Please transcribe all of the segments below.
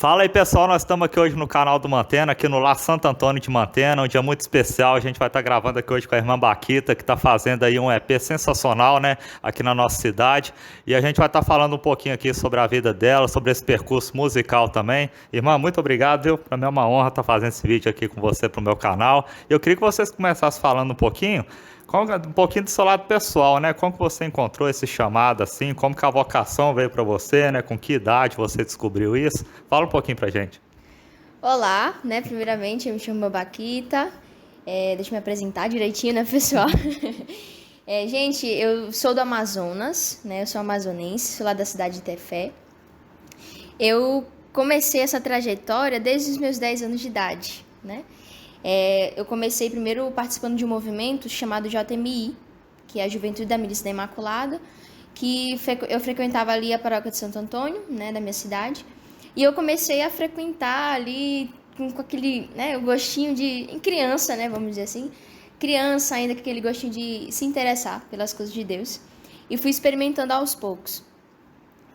Fala aí, pessoal, nós estamos aqui hoje no canal do Mantena, aqui no Lar Santo Antônio de Mantena, um dia muito especial. A gente vai estar gravando aqui hoje com a irmã Baquita, que está fazendo aí um EP sensacional, né, aqui na nossa cidade. E a gente vai estar falando um pouquinho aqui sobre a vida dela, sobre esse percurso musical também. Irmã, muito obrigado, viu? Para mim é uma honra estar fazendo esse vídeo aqui com você para o meu canal. Eu queria que vocês começassem falando um pouquinho do seu lado pessoal, né? Como que você encontrou esse chamado assim? Como que a vocação veio para você, né? Com que idade você descobriu isso? Fala um pouquinho pra gente. Olá, né? Primeiramente, eu me chamo Baquita. Deixa eu me apresentar direitinho, né, pessoal? Gente, eu sou do Amazonas, né? Eu sou amazonense, sou lá da cidade de Tefé. Eu comecei essa trajetória desde os meus 10 anos de idade, né? Eu comecei primeiro participando de um movimento chamado JMI, que é a Juventude da Milícia da Imaculada, que eu frequentava ali a paróquia de Santo Antônio, né, da minha cidade. E eu comecei a frequentar ali com aquele, né, o gostinho de... Em criança, né, vamos dizer assim. Criança ainda com aquele gostinho de se interessar pelas coisas de Deus. E fui experimentando aos poucos.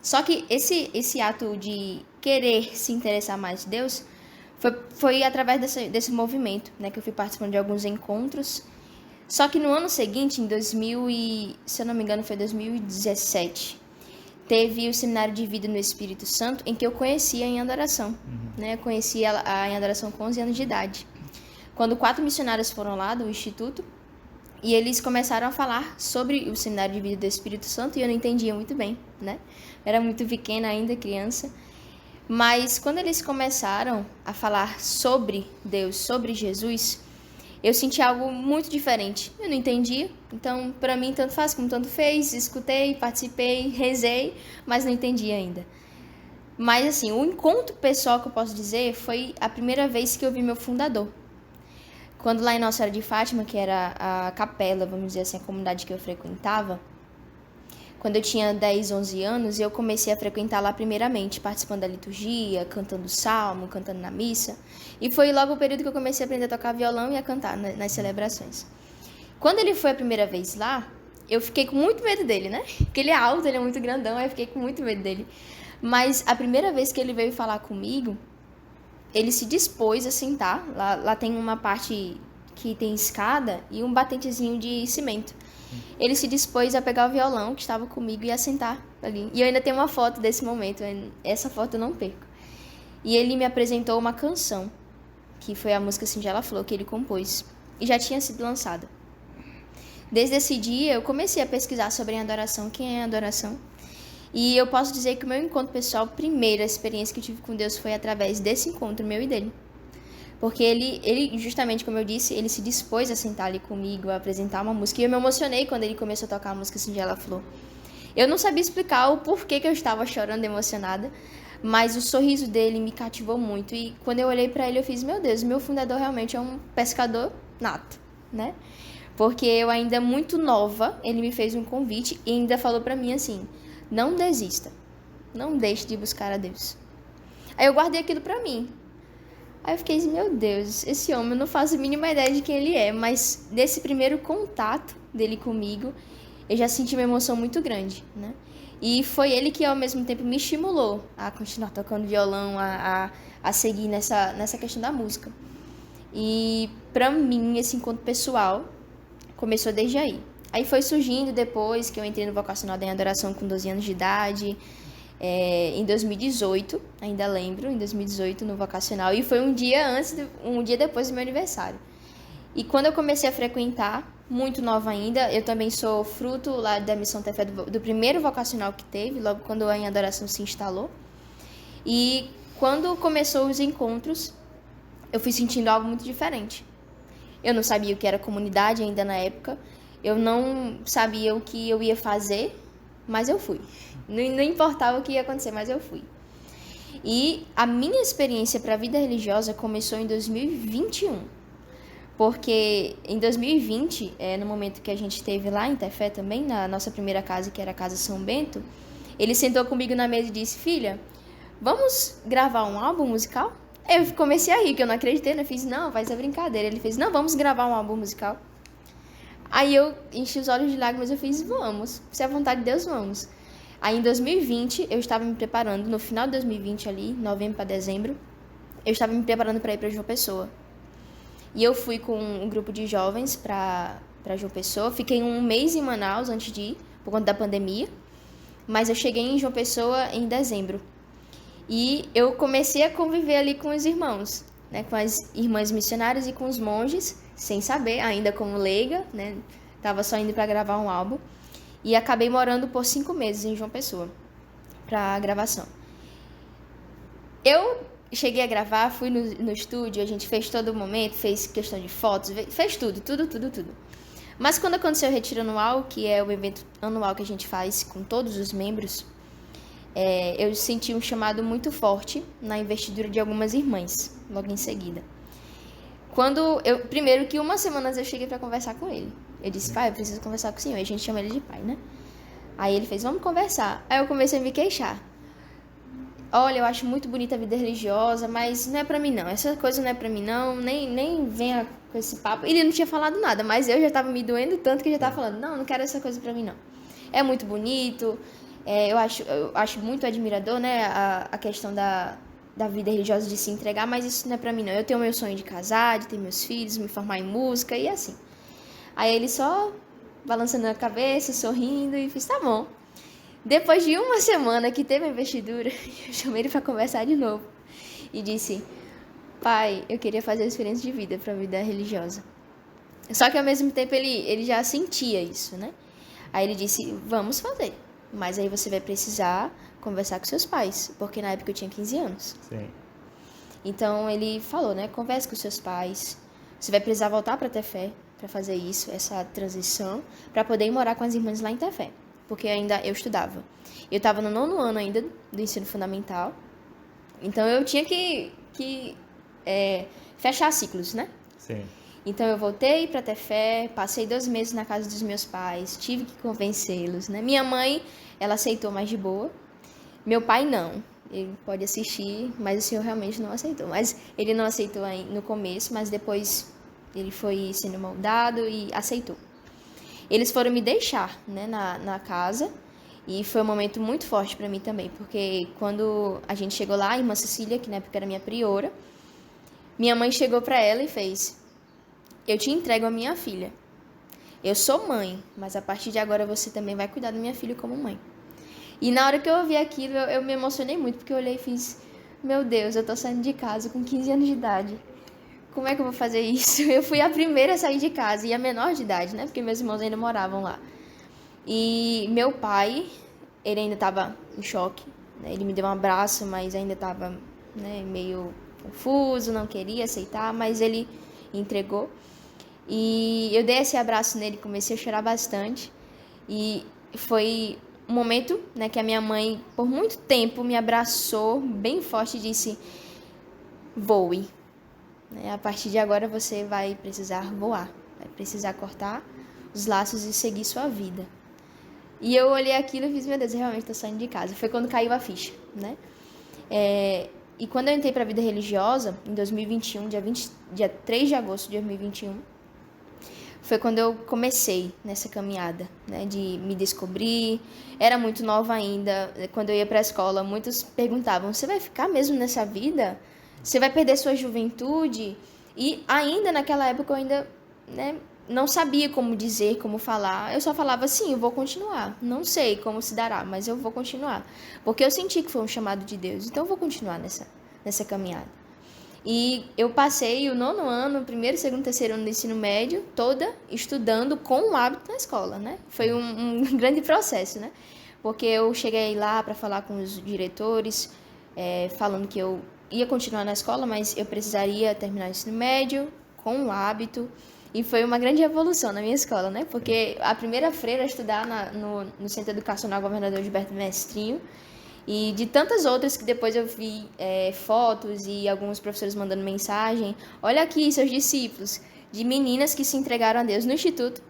Só que esse ato de querer se interessar mais de Deus foi através desse movimento, né, que eu fui participando de alguns encontros. Só que no ano seguinte, se eu não me engano, foi 2017, teve o seminário de vida no Espírito Santo, em que eu conheci a Em Adoração, né? Eu conheci a Em Adoração com 11 anos de idade. Quando 4 missionários foram lá do Instituto, e eles começaram a falar sobre o seminário de vida do Espírito Santo, e eu não entendia muito bem, né? Era muito pequena ainda, criança. Mas quando eles começaram a falar sobre Deus, sobre Jesus, eu senti algo muito diferente. Eu não entendia, então para mim tanto faz como tanto fez. Escutei, participei, rezei, mas não entendi ainda. Mas assim, o encontro pessoal que eu posso dizer foi a primeira vez que eu vi meu fundador. Quando lá em Nossa Senhora de Fátima, que era a capela, vamos dizer assim, a comunidade que eu frequentava, quando eu tinha 10, 11 anos, eu comecei a frequentar lá primeiramente, participando da liturgia, cantando salmo, cantando na missa. E foi logo o período que eu comecei a aprender a tocar violão e a cantar nas celebrações. Quando ele foi a primeira vez lá, eu fiquei com muito medo dele, né? Porque ele é alto, ele é muito grandão, aí eu fiquei com muito medo dele. Mas a primeira vez que ele veio falar comigo, ele se dispôs a sentar. Lá tem uma parte que tem escada e um batentezinho de cimento. Ele se dispôs a pegar o violão que estava comigo e a sentar ali. E eu ainda tenho uma foto desse momento, essa foto eu não perco. E ele me apresentou uma canção, que foi a música Singela Flor, que ele compôs. E já tinha sido lançada. Desde esse dia, eu comecei a pesquisar sobre a adoração, quem é a adoração. E eu posso dizer que o meu encontro pessoal, primeira experiência que eu tive com Deus foi através desse encontro meu e dele. Porque ele, justamente como eu disse, ele se dispôs a sentar ali comigo, a apresentar uma música. E eu me emocionei quando ele começou a tocar a música Singela Flor. Eu não sabia explicar o porquê que eu estava chorando, emocionada, mas o sorriso dele me cativou muito. E quando eu olhei para ele, eu fiz, meu Deus, meu fundador realmente é um pescador nato, né? Porque eu ainda muito nova, ele me fez um convite e ainda falou para mim assim, não desista, não deixe de buscar a Deus. Aí eu guardei aquilo para mim. Aí eu fiquei assim, meu Deus, esse homem, eu não faço a mínima ideia de quem ele é, mas desse primeiro contato dele comigo, eu já senti uma emoção muito grande, né? E foi ele que ao mesmo tempo me estimulou a continuar tocando violão, a seguir nessa questão da música. E pra mim, esse encontro pessoal começou desde aí. Aí foi surgindo depois que eu entrei no vocacional da adoração com 12 anos de idade, em 2018, ainda lembro, em 2018 no vocacional, e foi um dia depois do meu aniversário. E quando eu comecei a frequentar, muito nova ainda, eu também sou fruto lá da Missão Tefé do primeiro vocacional que teve, logo quando a Em Adoração se instalou. E quando começou os encontros, eu fui sentindo algo muito diferente. Eu não sabia o que era comunidade ainda na época, eu não sabia o que eu ia fazer, mas eu fui. Não importava o que ia acontecer, mas eu fui. E a minha experiência para a vida religiosa começou em 2021. Porque em 2020, no momento que a gente esteve lá em Tefé também, na nossa primeira casa, que era a Casa São Bento, ele sentou comigo na mesa e disse, filha, vamos gravar um álbum musical? Eu comecei a rir, que eu não acreditei, né? Eu fiz, não, vai ser brincadeira. Ele fez, não, vamos gravar um álbum musical. Aí eu enchi os olhos de lágrimas, eu fiz, vamos, se é a vontade de Deus, vamos. Aí em 2020, eu estava me preparando, no final de 2020 ali, novembro para dezembro, eu estava me preparando para ir para João Pessoa. E eu fui com um grupo de jovens para João Pessoa. Fiquei um mês em Manaus antes de ir, por conta da pandemia. Mas eu cheguei em João Pessoa em dezembro. E eu comecei a conviver ali com os irmãos, né? Com as irmãs missionárias e com os monges, sem saber, ainda como leiga, né? Tava só indo para gravar um álbum. E acabei morando por 5 meses em João Pessoa, para gravação. Eu cheguei a gravar, fui no estúdio, a gente fez todo o momento, fez questão de fotos, fez tudo. Mas quando aconteceu o Retiro Anual, que é o evento anual que a gente faz com todos os membros, eu senti um chamado muito forte na investidura de algumas irmãs, logo em seguida. Primeiro que uma semana antes eu cheguei para conversar com ele. Eu disse, pai, eu preciso conversar com o senhor. A gente chama ele de pai, né? Aí ele fez, vamos conversar. Aí eu comecei a me queixar. Olha, eu acho muito bonita a vida religiosa, mas não é pra mim não. Essa coisa não é pra mim não, nem venha com esse papo. Ele não tinha falado nada, mas eu já tava me doendo tanto que eu já tava falando, não quero essa coisa pra mim não. É muito bonito, eu acho muito admirador, né, a questão da vida religiosa de se entregar, mas isso não é pra mim não. Eu tenho meu sonho de casar, de ter meus filhos, me formar em música e assim. Aí ele só balançando a cabeça, sorrindo e fez, tá bom. Depois de uma semana que teve a investidura, eu chamei ele para conversar de novo. E disse, pai, eu queria fazer a experiência de vida para a vida religiosa. Só que ao mesmo tempo ele já sentia isso, né? Aí ele disse, vamos fazer. Mas aí você vai precisar conversar com seus pais. Porque na época eu tinha 15 anos. Sim. Então ele falou, né? Converse com seus pais. Você vai precisar voltar para Tefé para fazer isso, essa transição, para poder ir morar com as irmãs lá em Tefé. Porque ainda eu estudava. Eu estava no 9º ano ainda do ensino fundamental. Então eu tinha que fechar ciclos, né? Sim. Então eu voltei para Tefé, passei 2 meses na casa dos meus pais, tive que convencê-los, né? Minha mãe, ela aceitou mais de boa. Meu pai não. Ele pode assistir, mas o senhor realmente não aceitou. Mas ele não aceitou no começo, mas depois ele foi sendo moldado e aceitou. Eles foram me deixar, né, na casa, e foi um momento muito forte para mim também, porque quando a gente chegou lá, a irmã Cecília, que na época era minha priora, minha mãe chegou para ela e fez, eu te entrego a minha filha. Eu sou mãe, mas a partir de agora você também vai cuidar da minha filha como mãe. E na hora que eu ouvi aquilo, eu me emocionei muito, porque eu olhei e fiz, meu Deus, eu tô saindo de casa com 15 anos de idade. Como é que eu vou fazer isso? Eu fui a primeira a sair de casa e a menor de idade, né? Porque meus irmãos ainda moravam lá. E meu pai, ele ainda estava em choque, né? Ele me deu um abraço, mas ainda estava, né, meio confuso, não queria aceitar, mas ele entregou. E eu dei esse abraço nele, comecei a chorar bastante. E foi um momento, né, que a minha mãe, por muito tempo, me abraçou bem forte e disse, voe. A partir de agora você vai precisar voar, vai precisar cortar os laços e seguir sua vida. E eu olhei aquilo e fiz, meu Deus, eu realmente estou saindo de casa. Foi quando caiu a ficha, né? E quando eu entrei para a vida religiosa, em 2021, dia 3 de agosto de 2021, foi quando eu comecei nessa caminhada, né, de me descobrir. Era muito nova ainda. Quando eu ia para a escola, muitos perguntavam, você vai ficar mesmo nessa vida? Você vai perder sua juventude? E ainda naquela época eu ainda, né, não sabia como dizer, como falar. Eu só falava assim, eu vou continuar. Não sei como se dará, mas eu vou continuar. Porque eu senti que foi um chamado de Deus. Então eu vou continuar nessa caminhada. E eu passei o 9º ano, 1º, 2º, 3º ano do ensino médio, toda estudando com o hábito na escola, né? Foi um grande processo, né? Porque eu cheguei lá para falar com os diretores, falando que eu ia continuar na escola, mas eu precisaria terminar o ensino médio com o hábito. E foi uma grande evolução na minha escola, né? Porque a primeira freira a estudar no Centro Educacional Governador Gilberto Mestrinho, e de tantas outras que depois eu vi fotos e alguns professores mandando mensagem. Olha aqui, seus discípulos, de meninas que se entregaram a Deus no Instituto,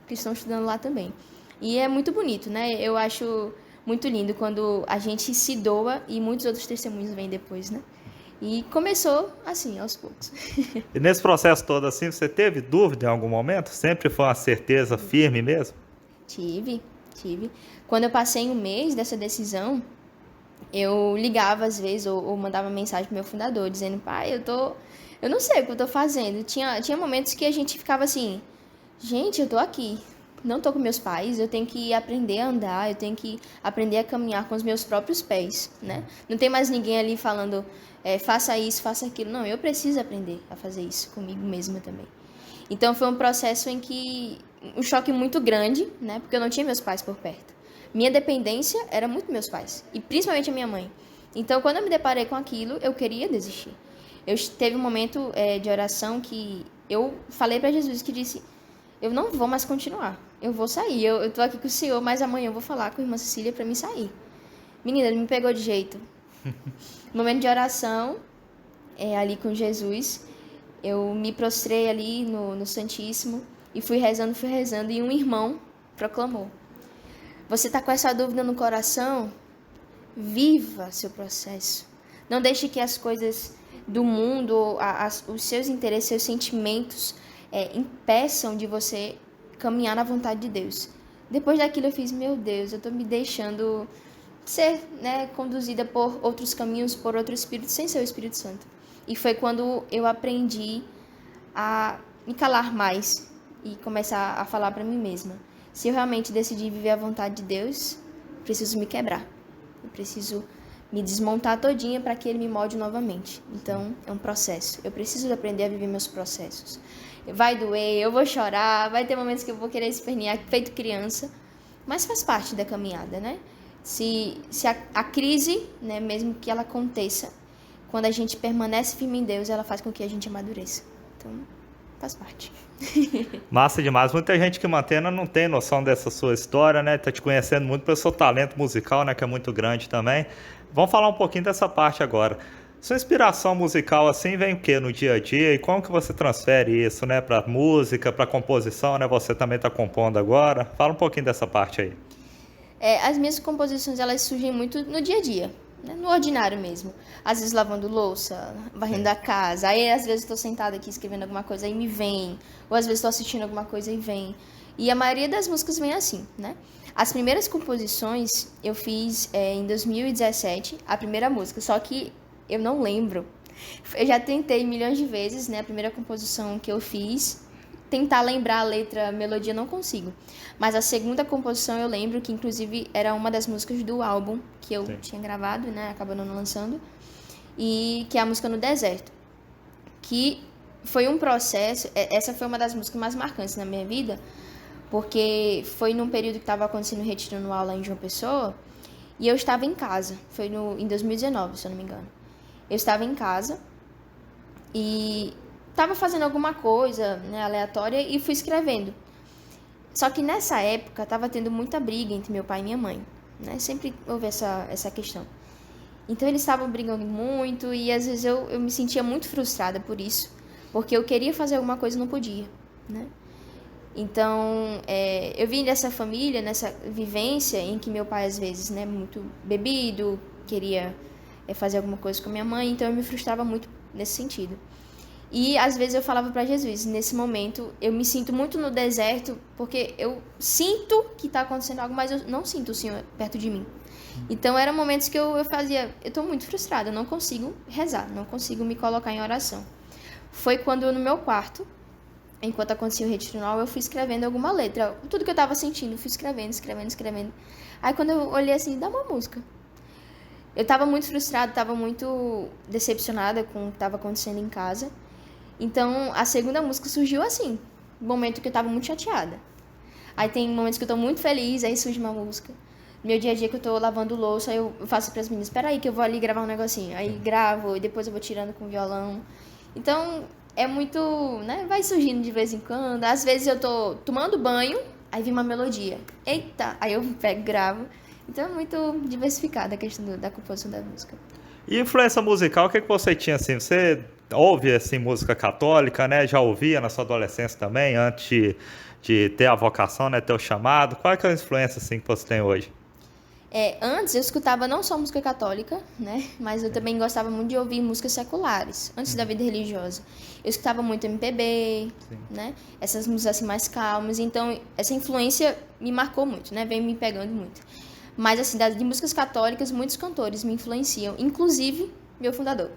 que estão estudando lá também. E é muito bonito, né? Eu acho muito lindo quando a gente se doa e muitos outros testemunhos vêm depois, né? E começou assim, aos poucos. E nesse processo todo, assim, você teve dúvida em algum momento? Sempre foi uma certeza firme mesmo? Tive. tive. Quando eu passei um mês dessa decisão, eu ligava às vezes ou mandava mensagem pro meu fundador, dizendo, pai, eu não sei o que eu tô fazendo. Tinha momentos que a gente ficava assim, gente, eu tô aqui, não tô com meus pais, eu tenho que aprender a andar, eu tenho que aprender a caminhar com os meus próprios pés, né? Não tem mais ninguém ali falando, faça isso, faça aquilo. Não, eu preciso aprender a fazer isso comigo mesma também. Então foi um processo em que, um choque muito grande, né? Porque eu não tinha meus pais por perto. Minha dependência era muito meus pais, e principalmente a minha mãe. Então, quando eu me deparei com aquilo, eu queria desistir. Teve um momento de oração que eu falei para Jesus, que disse, eu não vou mais continuar, eu vou sair, eu tô aqui com o Senhor, mas amanhã eu vou falar com a irmã Cecília para mim sair. Menina, ele me pegou de jeito. No momento de oração, ali com Jesus, eu me prostrei ali no Santíssimo e fui rezando, e um irmão proclamou, você está com essa dúvida no coração? Viva seu processo. Não deixe que as coisas do mundo, os seus interesses, seus sentimentos impeçam de você caminhar na vontade de Deus. Depois daquilo eu fiz, meu Deus, eu estou me deixando ser, né, conduzida por outros caminhos, por outro Espírito, sem ser o Espírito Santo. E foi quando eu aprendi a me calar mais e começar a falar para mim mesma. Se eu realmente decidir viver a vontade de Deus, preciso me quebrar. Eu preciso me desmontar todinha para que Ele me molde novamente. Então, é um processo. Eu preciso aprender a viver meus processos. Vai doer, eu vou chorar, vai ter momentos que eu vou querer espernear, feito criança, mas faz parte da caminhada, né? Se a crise, né, mesmo que ela aconteça, quando a gente permanece firme em Deus, ela faz com que a gente amadureça. Então, faz parte. Massa demais. Muita gente que mantém não tem noção dessa sua história, né? Tá te conhecendo muito pelo seu talento musical, né? Que é muito grande também. Vamos falar um pouquinho dessa parte agora. Sua inspiração musical assim vem o quê no dia a dia e como que você transfere isso, né? Pra música, pra composição, né? Você também tá compondo agora. Fala um pouquinho dessa parte aí. As minhas composições, elas surgem muito no dia a dia, né? No ordinário mesmo. Às vezes lavando louça, varrendo a casa. Aí às vezes estou sentada aqui escrevendo alguma coisa e me vem. Ou às vezes estou assistindo alguma coisa e vem. E a maioria das músicas vem assim, né? As primeiras composições eu fiz em 2017, a primeira música. Só que eu não lembro. Eu já tentei milhões de vezes, né? A primeira composição que eu fiz, tentar lembrar a letra, a melodia, não consigo. Mas a segunda composição eu lembro que, inclusive, era uma das músicas do álbum que eu tinha gravado, né? Acabou não lançando. E que é a música No Deserto. Que foi um processo... Essa foi uma das músicas mais marcantes na minha vida, porque foi num período que estava acontecendo o retiro anual lá em João Pessoa, e eu estava em casa. Foi em 2019, se eu não me engano. Eu estava em casa e estava fazendo alguma coisa, né, aleatória, e fui escrevendo. Só que nessa época estava tendo muita briga entre meu pai e minha mãe, né? Sempre houve essa questão. Então eles estavam brigando muito e às vezes eu me sentia muito frustrada por isso, porque eu queria fazer alguma coisa e não podia, né? Então, eu vim dessa família, nessa vivência em que meu pai às vezes, né, muito bebido, queria fazer alguma coisa com a minha mãe, então eu me frustrava muito nesse sentido. E às vezes eu falava para Jesus, nesse momento eu me sinto muito no deserto, porque eu sinto que está acontecendo algo, mas eu não sinto o Senhor perto de mim. Então eram momentos que eu fazia, eu estou muito frustrada, eu não consigo rezar, não consigo me colocar em oração. Foi quando no meu quarto, enquanto acontecia o retiro anual, eu fui escrevendo alguma letra, tudo que eu estava sentindo, fui escrevendo. Aí quando eu olhei assim, dá uma música. Eu estava muito frustrada, estava muito decepcionada com o que estava acontecendo em casa. Então, a segunda música surgiu assim, no momento que eu estava muito chateada. Aí tem momentos que eu estou muito feliz, aí surge uma música. Meu dia a dia que eu estou lavando louça, eu faço para as meninas, espera aí que eu vou ali gravar um negocinho. Aí gravo, e depois eu vou tirando com o violão. Então, é muito, né, vai surgindo de vez em quando. Às vezes eu estou tomando banho, aí vem uma melodia. Eita, aí eu pego e gravo. Então, é muito diversificada a questão da composição da música. E influência musical, o que você tinha assim? Você ouve assim, música católica, né? Já ouvia na sua adolescência também, antes de ter a vocação, né? Ter o chamado. Qual é que é a influência assim, que você tem hoje? Antes eu escutava não só música católica, né? Mas eu também gostava muito de ouvir músicas seculares, antes da vida religiosa. Eu escutava muito MPB, né? Essas músicas assim mais calmas. Então, essa influência me marcou muito, né? Veio me pegando muito. Mas, assim, de músicas católicas, muitos cantores me influenciam, inclusive meu fundador.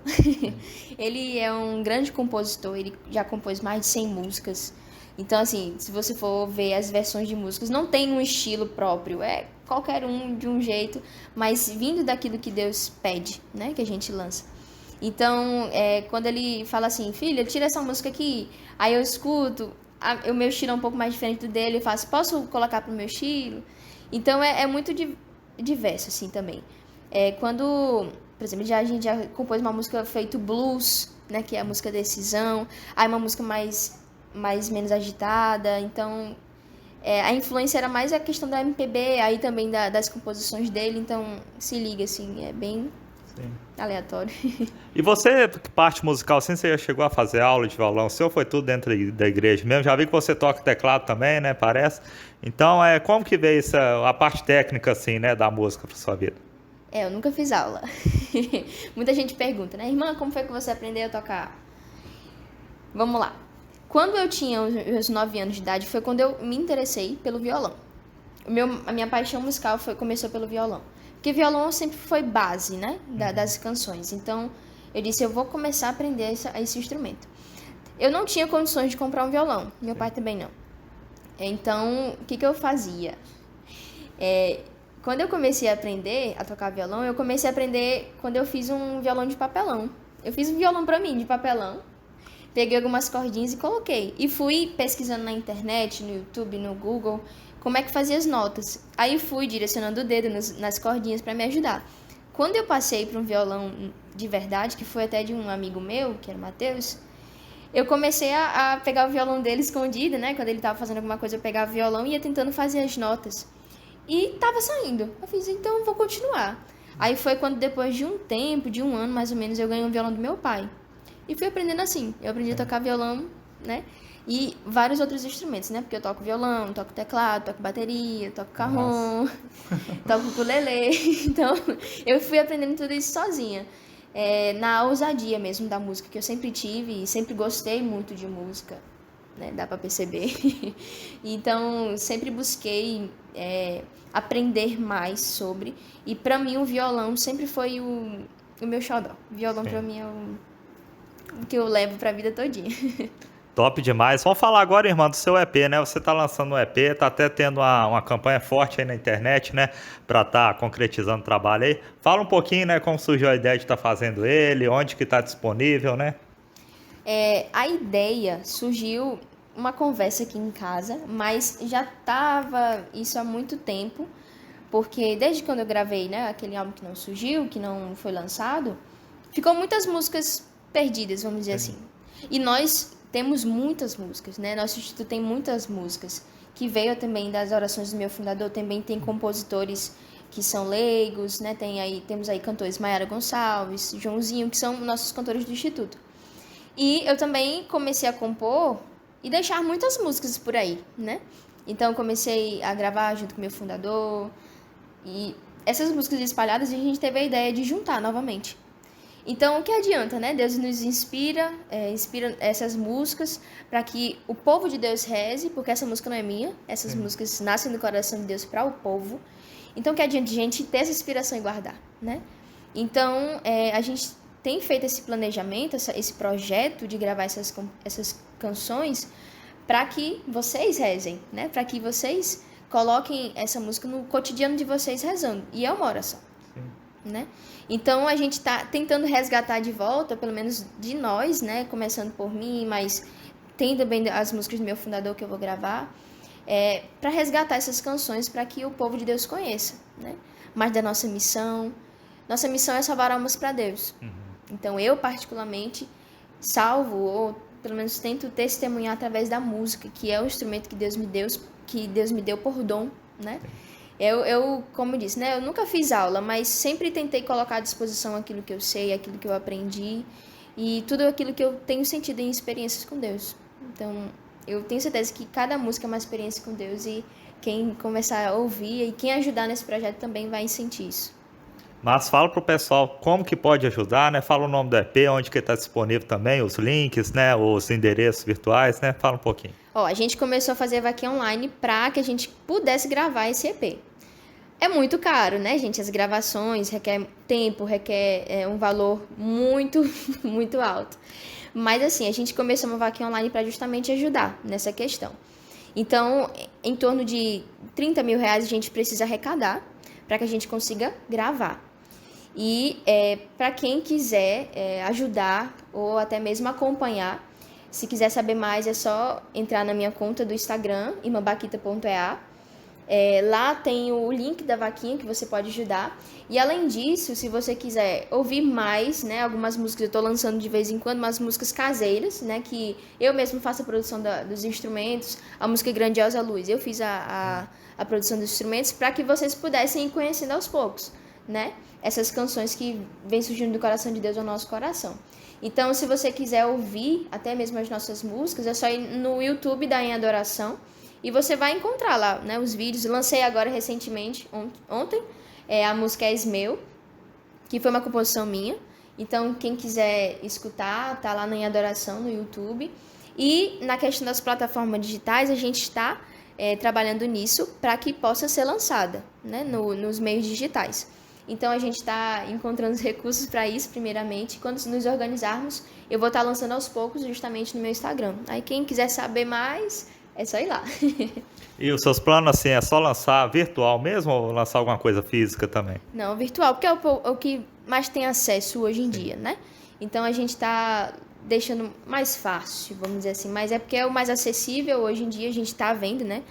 Ele é um grande compositor, ele já compôs mais de 100 músicas. Então, assim, se você for ver as versões de músicas, não tem um estilo próprio, é qualquer um de um jeito, mas vindo daquilo que Deus pede, né, que a gente lança. Então, quando ele fala assim, filha, tira essa música aqui, aí eu escuto, o meu estilo é um pouco mais diferente do dele, eu faço, posso colocar pro meu estilo? Então, é muito diverso, assim, também. Quando, por exemplo, a gente já compôs uma música feito blues, né, que é a música Decisão, aí uma música mais menos agitada, então a influência era mais a questão da MPB, aí também das composições dele, então se liga, assim, é bem aleatório. E você, parte musical, assim, você já chegou a fazer aula de violão? O seu foi tudo dentro da igreja mesmo? Já vi que você toca teclado também, né, parece? Então, como que veio a parte técnica, assim, né, da música pra sua vida? Eu nunca fiz aula. Muita gente pergunta, né, irmã, como foi que você aprendeu a tocar? Vamos lá. Quando eu tinha os meus 9 anos de idade, foi quando eu me interessei pelo violão. A minha paixão musical começou pelo violão. Porque violão sempre foi base, né, das canções. Então, eu disse, eu vou começar a aprender esse instrumento. Eu não tinha condições de comprar um violão. Meu pai também não. Então, o que eu fazia? Quando eu comecei a aprender a tocar violão, eu comecei a aprender quando eu fiz um violão de papelão. Eu fiz um violão pra mim, de papelão. Peguei algumas cordinhas e coloquei. E fui pesquisando na internet, no YouTube, no Google, como é que fazia as notas. Aí fui direcionando o dedo nas cordinhas para me ajudar. Quando eu passei para um violão de verdade, que foi até de um amigo meu, que era o Matheus, eu comecei a pegar o violão dele escondido, né? Quando ele estava fazendo alguma coisa, eu pegava o violão e ia tentando fazer as notas. E tava saindo. Eu fiz, então eu vou continuar. Aí foi quando, depois de um tempo, de um ano mais ou menos, eu ganhei um violão do meu pai. E fui aprendendo assim. Eu aprendi a tocar violão, né? E vários outros instrumentos, né? Porque eu toco violão, toco teclado, toco bateria, toco carrom, toco ukulele. Então, eu fui aprendendo tudo isso sozinha. Na ousadia mesmo da música, que eu sempre tive e sempre gostei muito de música, né? Dá pra perceber. Então, sempre busquei aprender mais sobre. E pra mim, o violão sempre foi o meu xodó. O violão pra mim é o que eu levo pra vida todinha. Top demais. Vamos falar agora, irmã, do seu EP, né? Você tá lançando um EP, tá até tendo uma campanha forte aí na internet, né? Pra tá concretizando o trabalho aí. Fala um pouquinho, né? Como surgiu a ideia de estar fazendo ele, onde que tá disponível, né? A ideia surgiu uma conversa aqui em casa, mas já tava isso há muito tempo, porque desde quando eu gravei, né, aquele álbum que não surgiu, que não foi lançado, ficou muitas músicas perdidas, vamos dizer assim. E nós temos muitas músicas, né? Nosso instituto tem muitas músicas, que veio também das orações do meu fundador, também tem compositores que são leigos, né? Temos aí cantores Maiara Gonçalves, Joãozinho, que são nossos cantores do instituto. E eu também comecei a compor e deixar muitas músicas por aí, né? Então, comecei a gravar junto com meu fundador. E essas músicas espalhadas, a gente teve a ideia de juntar novamente. Então, o que adianta, né? Deus nos inspira essas músicas para que o povo de Deus reze, porque essa música não é minha. Essas músicas nascem do coração de Deus para o povo. Então, o que adianta a gente ter essa inspiração e guardar, né? Então, a gente tem feito esse planejamento, esse projeto de gravar essas canções para que vocês rezem, né? Para que vocês coloquem essa música no cotidiano de vocês rezando. E é uma oração, né? Então, a gente está tentando resgatar de volta, pelo menos de nós, né? Começando por mim, mas tem também as músicas do meu fundador que eu vou gravar, para resgatar essas canções para que o povo de Deus conheça, né? Mas da nossa missão. Nossa missão é salvar almas para Deus. Então, eu, particularmente, salvo, ou pelo menos tento testemunhar através da música, que é o instrumento que Deus me deu por dom, né? Eu, como eu disse, né? Eu nunca fiz aula, mas sempre tentei colocar à disposição aquilo que eu sei, aquilo que eu aprendi e tudo aquilo que eu tenho sentido em experiências com Deus. Então, eu tenho certeza que cada música é uma experiência com Deus e Quem começar a ouvir e quem ajudar nesse projeto também vai sentir isso. Mas fala pro pessoal como que pode ajudar, né? Fala o nome do EP, onde que está disponível também, os links, né? Os endereços virtuais, né? Fala um pouquinho. A gente começou a fazer vaquinha online para que a gente pudesse gravar esse EP. É muito caro, né, gente? As gravações requer tempo, requer um valor muito, muito alto. Mas assim, a gente começou uma vaquinha online para justamente ajudar nessa questão. Então, em torno de 30 mil reais a gente precisa arrecadar para que a gente consiga gravar. E para quem quiser ajudar ou até mesmo acompanhar, se quiser saber mais é só entrar na minha conta do Instagram, irmãbaquita.ea. Lá tem o link da vaquinha que você pode ajudar. E além disso, se você quiser ouvir mais, né, algumas músicas, eu estou lançando de vez em quando umas músicas caseiras, né, que eu mesmo faço a produção dos instrumentos. A música Grandiosa Luz, eu fiz a produção dos instrumentos para que vocês pudessem ir conhecendo aos poucos, né, essas canções que vêm surgindo do coração de Deus ao nosso coração. Então, se você quiser ouvir até mesmo as nossas músicas, é só ir no YouTube da Em Adoração e você vai encontrar lá, né, os vídeos. Lancei agora recentemente, ontem, a música És Meu, que foi uma composição minha. Então, quem quiser escutar, tá lá na Em Adoração no YouTube. E na questão das plataformas digitais, a gente está trabalhando nisso para que possa ser lançada, né, nos meios digitais. Então, a gente está encontrando os recursos para isso, primeiramente. Quando nos organizarmos, eu vou estar lançando aos poucos, justamente no meu Instagram. Aí, quem quiser saber mais, é só ir lá. E os seus planos, assim, é só lançar virtual mesmo ou lançar alguma coisa física também? Não, virtual, porque é o que mais tem acesso hoje em dia, né? Então, a gente está deixando mais fácil, vamos dizer assim. Mas é porque é o mais acessível hoje em dia, a gente está vendo, né?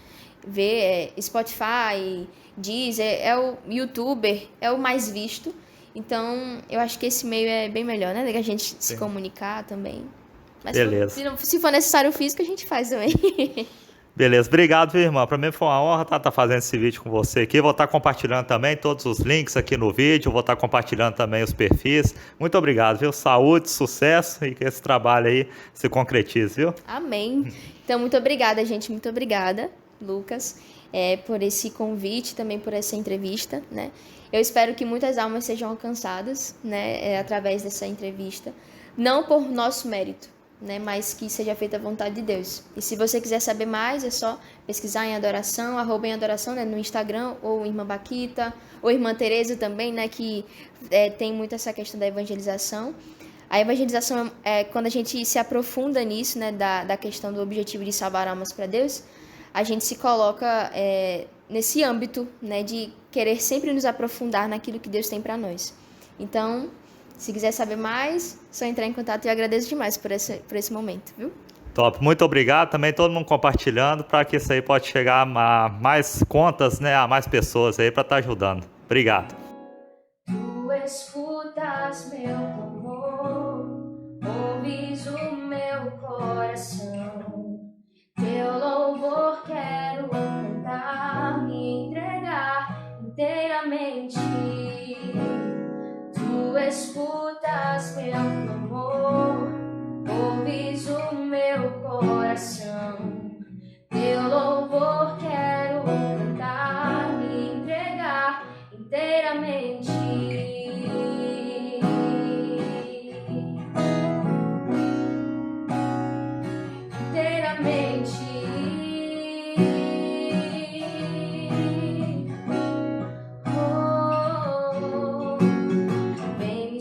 Ver Spotify, Deezer, o YouTuber, é o mais visto. Então, eu acho que esse meio é bem melhor, né? Da gente se comunicar também. Mas beleza. Se for necessário físico, a gente faz também. Beleza, obrigado, viu, irmã? Para mim foi uma honra estar fazendo esse vídeo com você aqui. Vou estar compartilhando também todos os links aqui no vídeo. Vou estar compartilhando também os perfis. Muito obrigado, viu? Saúde, sucesso e que esse trabalho aí se concretize, viu? Amém. Então, muito obrigada, gente. Muito obrigada, Lucas, por esse convite, também por essa entrevista, né? Eu espero que muitas almas sejam alcançadas, né, através dessa entrevista. Não por nosso mérito, né, mas que seja feita a vontade de Deus. E se você quiser saber mais, é só pesquisar em Adoração, @em Adoração, né, no Instagram, ou Irmã Baquita, ou Irmã Tereza também, né, que tem muito essa questão da evangelização. A evangelização é quando a gente se aprofunda nisso, né, da questão do objetivo de salvar almas para Deus, a gente se coloca nesse âmbito, né, de querer sempre nos aprofundar naquilo que Deus tem para nós. Então, se quiser saber mais, só entrar em contato e eu agradeço demais por esse momento, viu? Top, muito obrigado. Também todo mundo compartilhando para que isso aí pode chegar a mais contas, né, a mais pessoas aí para estar ajudando. Obrigado. Tu escutas meu clamor, ouves o meu coração. Teu louvor quero cantar, me entregar inteiramente. Tu escutas meu clamor, ouves o meu coração. Teu louvor quero cantar, me entregar inteiramente. Inteiramente.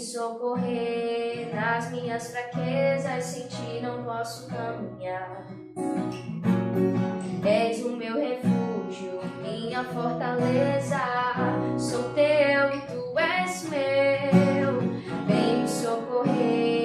Socorrer nas minhas fraquezas, sem ti não posso caminhar. És o meu refúgio, minha fortaleza, sou teu e tu és meu. Vem me socorrer